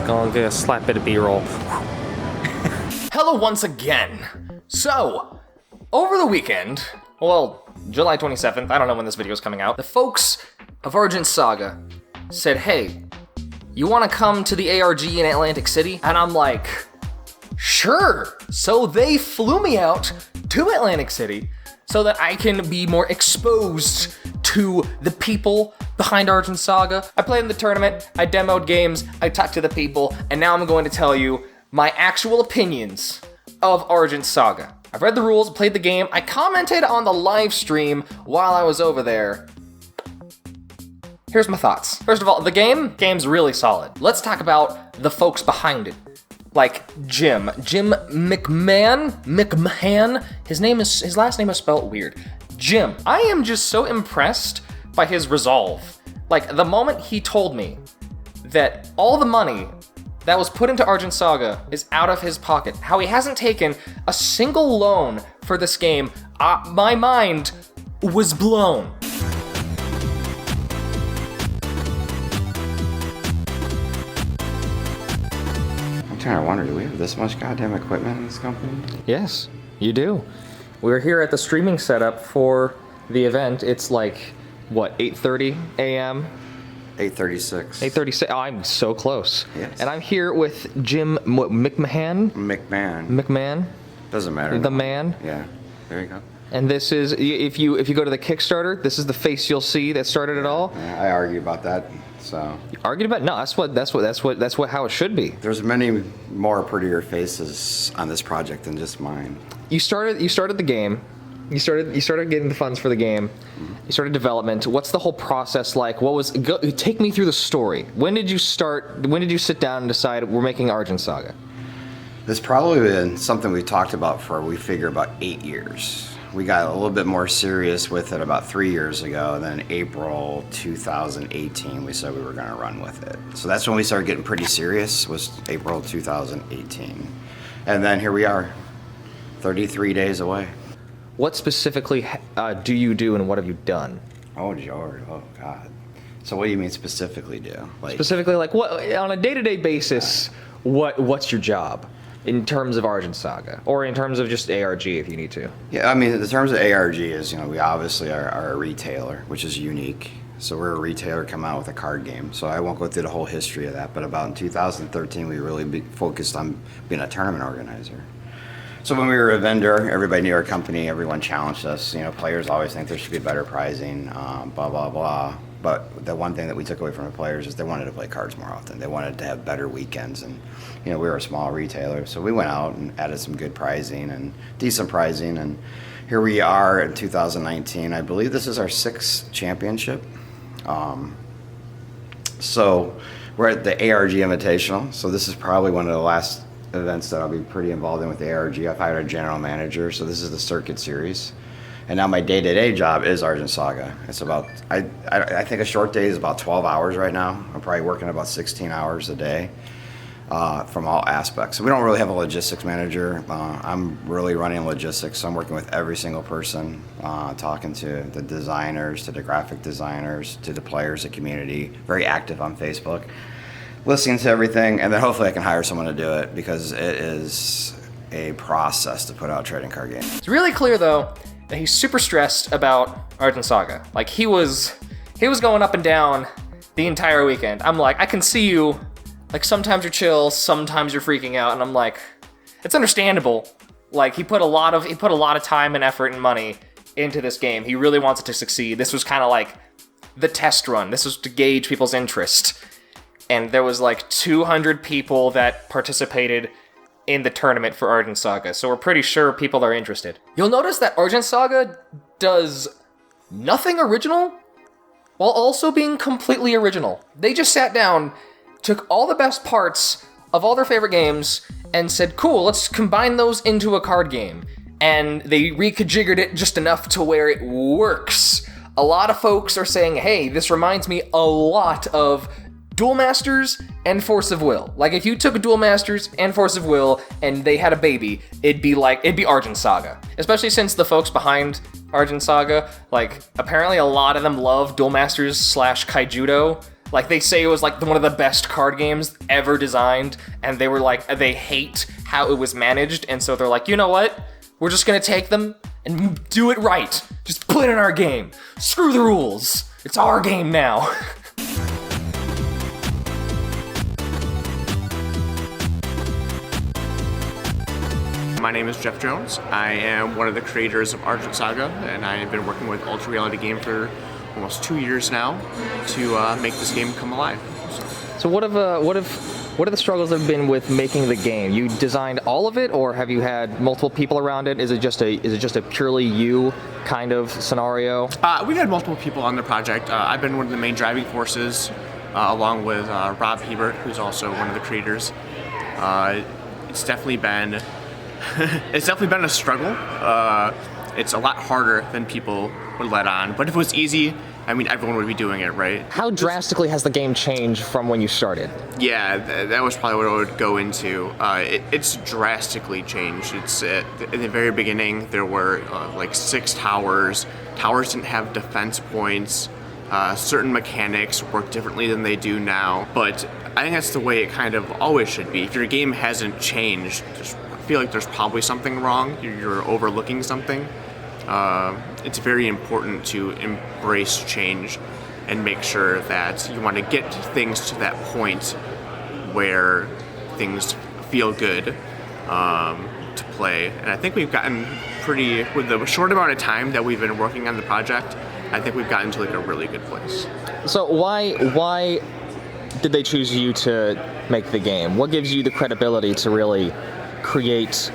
just gonna get a slap bit of B-roll. Hello once again. So, over the weekend, well, July 27th, I don't know when this video is coming out, the folks of Argent Saga said, hey, you want to come to the ARG in Atlantic City? And I'm like, sure. So they flew me out to Atlantic City so that I can be more exposed to the people behind Argent Saga. I played in the tournament, I demoed games, I talked to the people, and now I'm going to tell you my actual opinions of Argent Saga. I've read the rules, played the game, I commented on the live stream while I was over there. Here's my thoughts. First of all, the game's really solid. Let's talk about the folks behind it. Like Jim McMahon. His last name is spelled weird. Jim. I am just so impressed by his resolve. Like, the moment he told me that all the money that was put into Argent Saga is out of his pocket, how he hasn't taken a single loan for this game, my mind was blown. I'm trying to wonder, do we have this much goddamn equipment in this company? Yes, you do. We're here at the streaming setup for the event. It's like, what, 8:30 a.m.? 8:36. 8:36. Oh, I'm so close. Yes. And I'm here with Jim McMahon. Doesn't matter. The man. Yeah. There you go. And this is, if you go to the Kickstarter, this is the face you'll see that started it all. Yeah, I argue about that. So. You argued about it? No, that's how it should be. There's many more prettier faces on this project than just mine. You started the game. You started getting the funds for the game. You started development. What's the whole process like? Take me through the story. When did you start? When did you sit down and decide we're making Argent Saga? It's probably been something we talked about for, we figure, about 8 years. We got a little bit more serious with it about 3 years ago. Then April 2018, we said we were going to run with it. So that's when we started getting pretty serious, was April 2018. And then here we are, 33 days away. What specifically do you do, and what have you done? Oh, George. Oh, God. So what do you mean specifically do? Specifically, like, what on a day-to-day basis, what's your job in terms of Argent Saga? Or in terms of just ARG, if you need to? Yeah, I mean, in terms of ARG is, we obviously are a retailer, which is unique. So we're a retailer coming out with a card game. So I won't go through the whole history of that, but about in 2013, we really focused on being a tournament organizer. So when we were a vendor, everybody knew our company, everyone challenged us. Players always think there should be better pricing, blah, blah, blah. But the one thing that we took away from the players is they wanted to play cards more often. They wanted to have better weekends. And, we were a small retailer. So we went out and added some good pricing and decent pricing. And here we are in 2019. I believe this is our 6th championship. So we're at the ARG Invitational. So this is probably one of the last events that I'll be pretty involved in with the ARG. I've hired a general manager, so this is the circuit series. And now my day-to-day job is Argent Saga. It's about, I think a short day is about 12 hours right now. I'm probably working about 16 hours a day from all aspects. So we don't really have a logistics manager. I'm really running logistics, so I'm working with every single person, talking to the designers, to the graphic designers, to the players, the community, very active on Facebook. Listening to everything, and then hopefully I can hire someone to do it, because it is a process to put out a trading card game. It's really clear, though, that he's super stressed about Argent Saga. Like, he was going up and down the entire weekend. I'm like, I can see you. Like, sometimes you're chill, sometimes you're freaking out, and I'm like, it's understandable. Like, he put a lot of time and effort and money into this game. He really wants it to succeed. This was kind of like the test run. This was to gauge people's interest. And there was like 200 people that participated in the tournament for Argent Saga, so we're pretty sure people are interested. You'll notice that Argent Saga does nothing original, while also being completely original. They just sat down, took all the best parts of all their favorite games, and said, cool, let's combine those into a card game. And they reconfigured it just enough to where it works. A lot of folks are saying, hey, this reminds me a lot of Duel Masters and Force of Will. Like, if you took Duel Masters and Force of Will and they had a baby, it'd be Argent Saga. Especially since the folks behind Argent Saga, like, apparently a lot of them love Duel Masters / Kaijudo. Like, they say it was like one of the best card games ever designed, and they were like, they hate how it was managed, and so they're like, you know what? We're just gonna take them and do it right. Just put it in our game. Screw the rules. It's our game now. My name is Jeff Jones. I am one of the creators of Argent Saga, and I have been working with Ultra Reality Game for almost 2 years now to make this game come alive. So what are the struggles have been with making the game? You designed all of it, or have you had multiple people around it? Is it just a purely you kind of scenario? We've had multiple people on the project. I've been one of the main driving forces, along with Rob Hebert, who's also one of the creators. It's definitely been a struggle. It's a lot harder than people would let on. But if it was easy, I mean, everyone would be doing it, right? How drastically has the game changed from when you started? Yeah, that was probably what I would go into. It's drastically changed. It's in the very beginning, there were like 6 towers. Towers didn't have defense points. Certain mechanics work differently than they do now. But I think that's the way it kind of always should be. If your game hasn't changed, I feel like there's probably something wrong. You're overlooking something. It's very important to embrace change and make sure that you want to get things to that point where things feel good to play. And I think we've gotten with the short amount of time that we've been working on the project, I think we've gotten to like a really good place. So why did they choose you to make the game? What gives you the credibility to really create,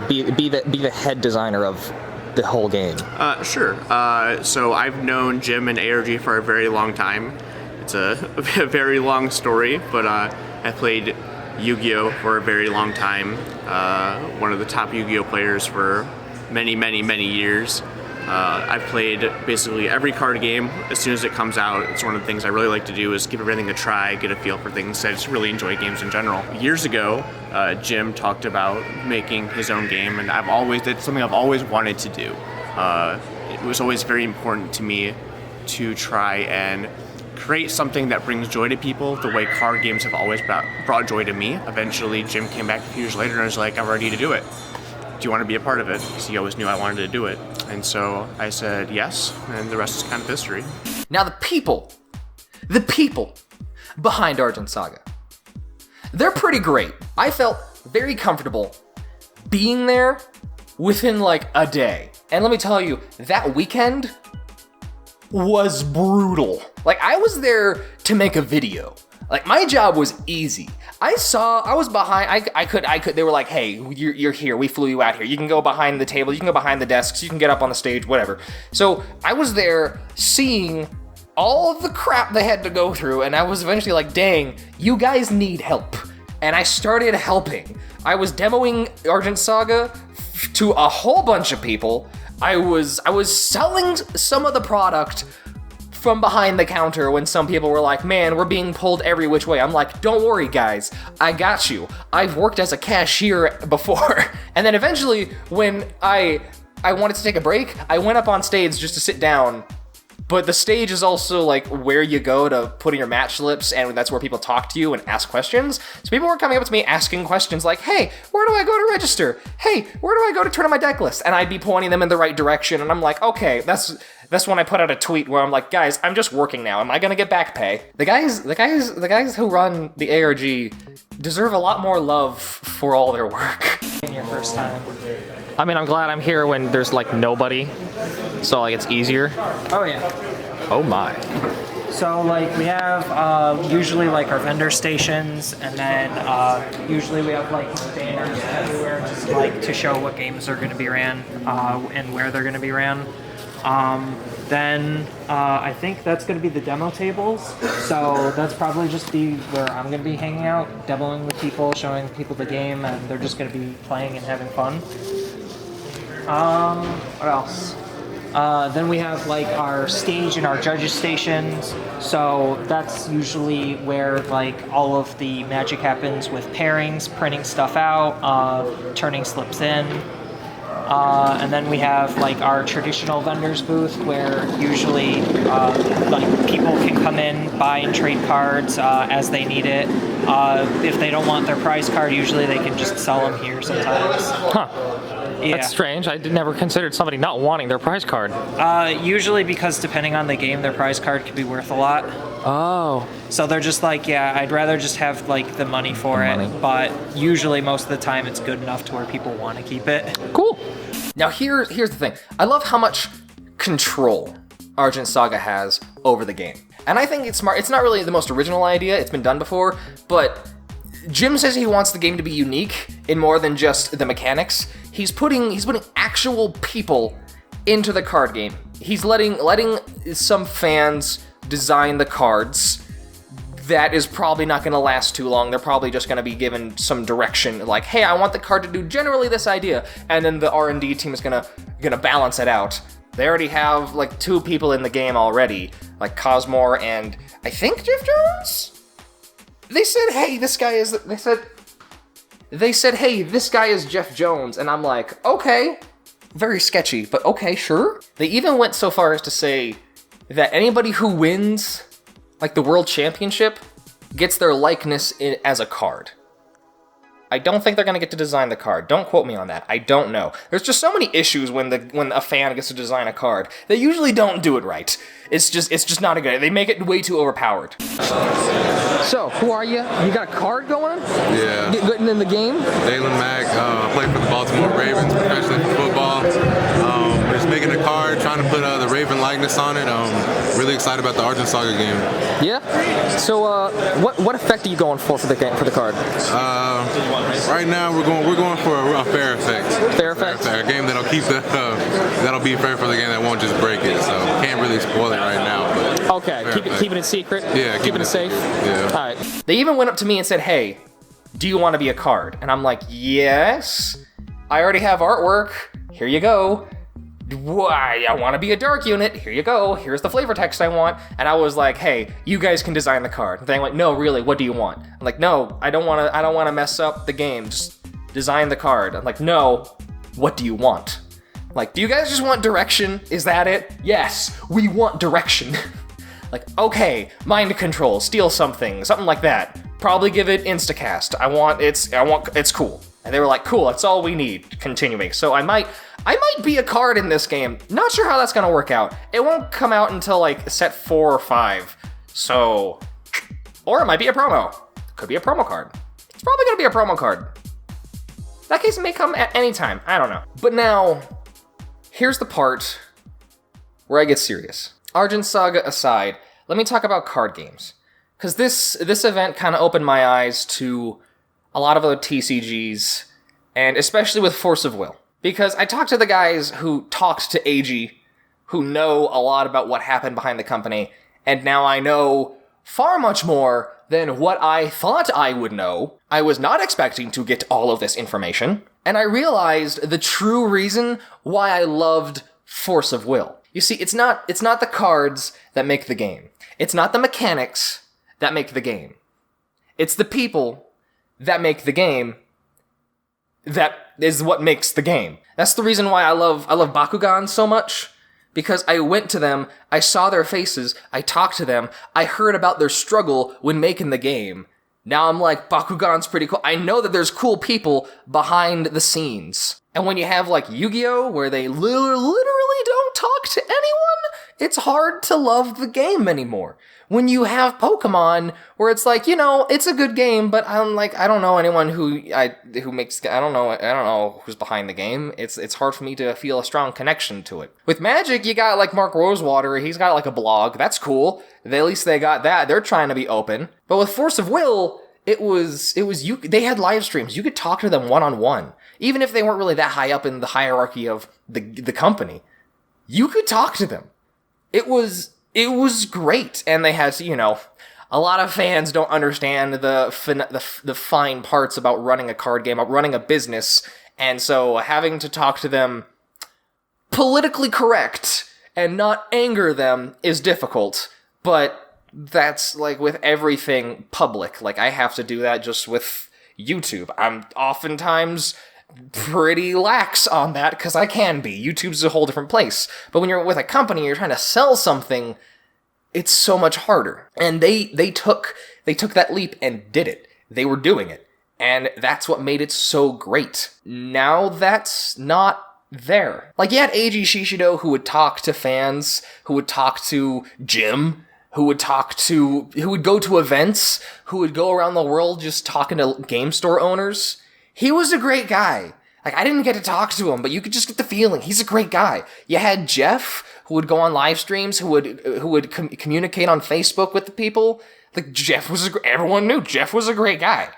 be the head designer of the whole game? Sure. So I've known Jim and ARG for a very long time. It's a very long story, but I played Yu-Gi-Oh! For a very long time. One of the top Yu-Gi-Oh! Players for many, many, many years. I've played basically every card game as soon as it comes out. It's one of the things I really like to do is give everything a try, get a feel for things. I just really enjoy games in general. Years ago, Jim talked about making his own game, and that's something I've always wanted to do. It was always very important to me to try and create something that brings joy to people the way card games have always brought joy to me. Eventually, Jim came back a few years later and was like, I'm ready to do it. Do you want to be a part of it? Because he always knew I wanted to do it. And so I said yes, and the rest is kind of history. Now the people behind Argent Saga, they're pretty great. I felt very comfortable being there within like a day. And let me tell you, that weekend was brutal. Like, I was there to make a video. Like, my job was easy. I was behind, I could, they were like, hey, you're here, we flew you out here. You can go behind the table, you can go behind the desks, you can get up on the stage, whatever. So I was there seeing all of the crap they had to go through, and I was eventually like, dang, you guys need help. And I started helping. I was demoing Argent Saga to a whole bunch of people. I was selling some of the product from behind the counter when some people were like, man, we're being pulled every which way. I'm like, don't worry, guys. I got you. I've worked as a cashier before. And then eventually, when I wanted to take a break, I went up on stage just to sit down. But the stage is also like where you go to put in your match slips, and that's where people talk to you and ask questions. So people were coming up to me asking questions like, hey, where do I go to register? Hey, where do I go to turn on my deck list? And I'd be pointing them in the right direction, and I'm like, okay, that's when I put out a tweet where I'm like, guys, I'm just working now. Am I gonna get back pay? The guys who run the ARG deserve a lot more love for all their work. In your first time. I mean, I'm glad I'm here when there's like nobody, so like it's easier. Oh yeah. Oh my. So like we have usually like our vendor stations, and then usually we have like banners everywhere just like to show what games are going to be ran and where they're going to be ran. Then I think that's going to be the demo tables. So that's probably just where I'm going to be hanging out, demoing with people, showing people the game, and they're just going to be playing and having fun. What else? Then we have like our stage and our judges stations. So that's usually where like all of the magic happens with pairings, printing stuff out, turning slips in. And then we have like our traditional vendors booth where usually like people can come in, buy and trade cards as they need it. If they don't want their prize card, usually they can just sell them here sometimes. Huh. Yeah. That's strange. I never considered somebody not wanting their prize card. Usually because depending on the game, their prize card could be worth a lot. Oh. So they're just like, yeah, I'd rather just have like the money for it. But usually most of the time it's good enough to where people want to keep it. Cool. Now here's the thing. I love how much control Argent Saga has over the game. And I think it's smart. It's not really the most original idea. It's been done before, but Jim says he wants the game to be unique in more than just the mechanics. He's putting actual people into the card game. He's letting some fans design the cards. That is probably not going to last too long. They're probably just going to be given some direction, like, hey, I want the card to do generally this idea, and then the R&D team is gonna balance it out. They already have like 2 people in the game already, like Cosmore and I think Jeff Jones. They said, hey, this guy is. They said, hey, this guy is Jeff Jones, and I'm like, okay, very sketchy, but okay, sure. They even went so far as to say that anybody who wins, like the World Championship, gets their likeness as a card. I don't think they're gonna get to design the card. Don't quote me on that. I don't know. There's just so many issues when a fan gets to design a card. They usually don't do it right. It's just not a good. They make it way too overpowered. So, who are you? You got a card going? Yeah. Getting in the game? Dalen Mack, I play for the Baltimore Ravens professionally for football. Just making a card, trying to put the Raven likeness on it. Really excited about the Argent Saga game. Yeah. So, what effect are you going for the game, for the card? Right now we're going for a fair effect. Fair effect. A game that'll keep that'll be fair for the game that won't just break it. So can't really spoil it right now. But okay, keeping it secret. Yeah, keeping it safe. Yeah. All right. They even went up to me and said, "Hey, do you want to be a card?" And I'm like, "Yes. I already have artwork. Here you go. Why? I want to be a dark unit. Here you go. Here's the flavor text I want." And I was like, "Hey, you guys can design the card." And they went, "No, really. What do you want?" I'm like, "No, I don't want to mess up the game. Just design the card." I'm like, "No. What do you want?" I'm like, "Do you guys just want direction? Is that it?" "Yes, we want direction." Like, okay, mind control, steal something like that. Probably give it instacast. It's cool. And they were like, "Cool, that's all we need." Continuing. So I might be a card in this game. Not sure how that's gonna work out. It won't come out until like set 4 or 5. So, or it might be a promo. Could be a promo card. It's probably gonna be a promo card. That case may come at any time. I don't know. But now, here's the part where I get serious. Argent Saga aside, let me talk about card games. Because this event kind of opened my eyes to a lot of other TCGs, and especially with Force of Will. Because I talked to the guys who talked to AG, who know a lot about what happened behind the company, and now I know far much more than what I thought I would know. I was not expecting to get all of this information, and I realized the true reason why I loved Force of Will. You see, it's not the cards that make the game. It's not the mechanics that make the game. It's the people that make the game that is what makes the game. That's the reason why I love Bakugan so much, because I went to them, I saw their faces, I talked to them, I heard about their struggle when making the game. Now I'm like, Bakugan's pretty cool. I know that there's cool people behind the scenes. And when you have like Yu-Gi-Oh, where they literally don't talk to anyone, it's hard to love the game anymore. When you have Pokemon, where it's like, it's a good game, but I'm like, I don't know anyone who makes, I don't know who's behind the game. It's hard for me to feel a strong connection to it. With Magic, you got like Mark Rosewater, he's got like a blog, that's cool. At least they got that, they're trying to be open. But with Force of Will, it was you, they had live streams, you could talk to them one-on-one. Even if they weren't really that high up in the hierarchy of the company, you could talk to them. It was great, and they had, a lot of fans don't understand the fine parts about running a card game, about running a business, and so having to talk to them politically correct and not anger them is difficult, but that's like with everything public. Like, I have to do that just with YouTube. I'm oftentimes pretty lax on that because I can be. YouTube's a whole different place. But when you're with a company, you're trying to sell something, it's so much harder. And they took that leap and did it. They were doing it. And that's what made it so great. Now that's not there. Like, you had Eiji Shishido who would talk to fans, who would talk to Jim, who would go to events, who would go around the world just talking to game store owners. He was a great guy. Like, I didn't get to talk to him, but you could just get the feeling he's a great guy. You had Jeff, who would go on live streams, who would communicate on Facebook with the people. Like, everyone knew Jeff was a great guy.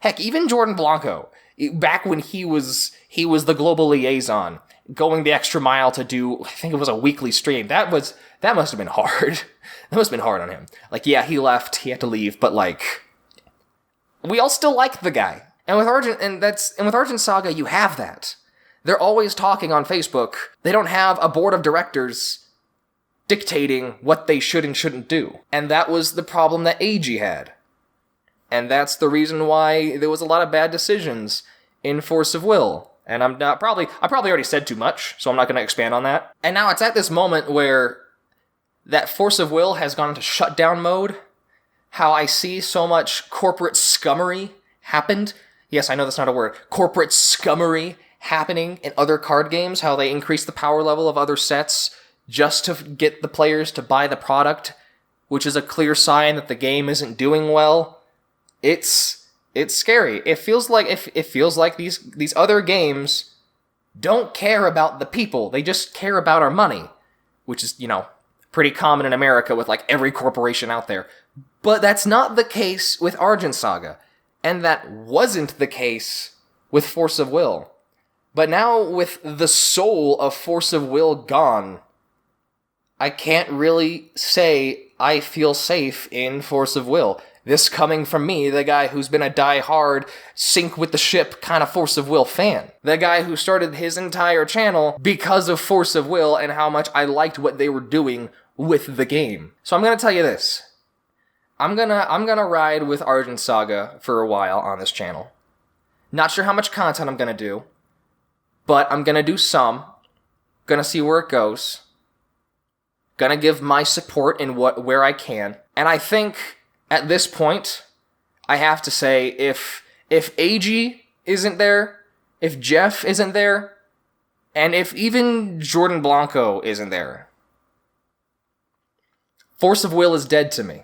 Heck, even Jordan Blanco, back when he was the global liaison, going the extra mile to do, I think it was a weekly stream. That must have been hard. That must have been hard on him. Like, yeah, he left, he had to leave, but like, we all still like the guy. And with Argent Saga, you have that. They're always talking on Facebook. They don't have a board of directors dictating what they should and shouldn't do. And that was the problem that Eiji had. And that's the reason why there was a lot of bad decisions in Force of Will. And I probably already said too much, so I'm not going to expand on that. And now it's at this moment where that Force of Will has gone into shutdown mode. How I see so much corporate scummery happened. Yes, I know that's not a word. Corporate scummery happening in other card games. How they increase the power level of other sets just to get the players to buy the product, which is a clear sign that the game isn't doing well. It's scary. It feels like these other games don't care about the people. They just care about our money, which is, pretty common in America with like every corporation out there. But that's not the case with Argent Saga, and that wasn't the case with Force of Will. But now with the soul of Force of Will gone, I can't really say I feel safe in Force of Will. This coming from me, the guy who's been a die-hard, sink with the ship kind of Force of Will fan. The guy who started his entire channel because of Force of Will and how much I liked what they were doing with the game. So I'm gonna tell you this. I'm gonna ride with Argent Saga for a while on this channel. Not sure how much content I'm gonna do, but I'm gonna do some. Gonna see where it goes. Gonna give my support in where I can. And I think at this point, I have to say, if Eiji isn't there, if Jeff isn't there, and if even Jordan Blanco isn't there, Force of Will is dead to me.